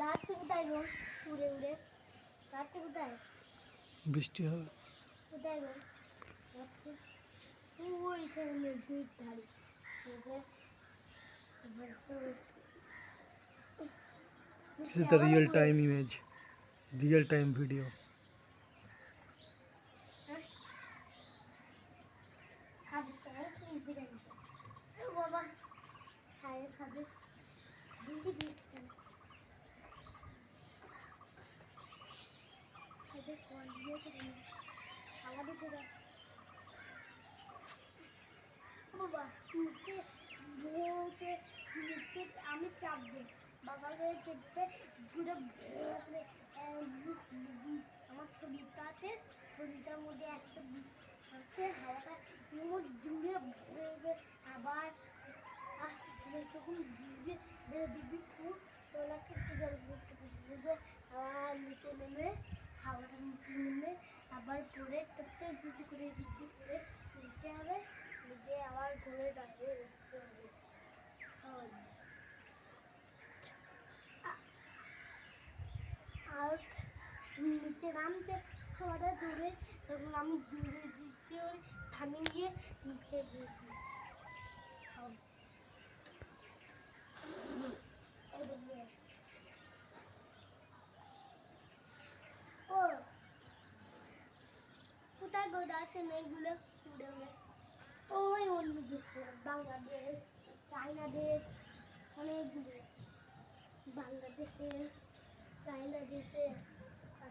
রাত্রে কোথায় গো? উড়ে উড়ে রাত্রে কোথায়? বৃষ্টি হবে। কোথায় গো রাত্রে? ওইখানে নদীর ধারে। This is the real time image, real time video. বাবা খায় খাবে দিদি দিচ্ছি খাবে কল দিয়েছে আমাদের তো বাবা মুখে মুখে মুখে আমি চাপ দিই বাবা করে চেপে পুরো আমার শরীরটা আছে শরীরটার মধ্যে একটা হচ্ছে হাওয়াটা জুড়ে আবার তখন দিবি খুব তোলাকে একটু জল বুঝবে আবার নিচে নেমে হাওয়াটা নিচে নেমে আবার পরে একটা দুটি করে দিবি করে নিচে হবে নিচে আবার ঘুরে দাঁড়িয়ে উঠতে হবে আর নিচে নামছে হাওয়াটা জুড়ে তখন আমি জুড়ে দিচ্ছি ওই থামিয়ে গিয়ে নিচে দিয়ে দিচ্ছি ও কোথায় গো যাচ্ছে মেয়েগুলো উড়ে উড়ে ওই অন্য দেশে বাংলাদেশ চায়না দেশ অনেকগুলো বাংলাদেশে চায়না দেশে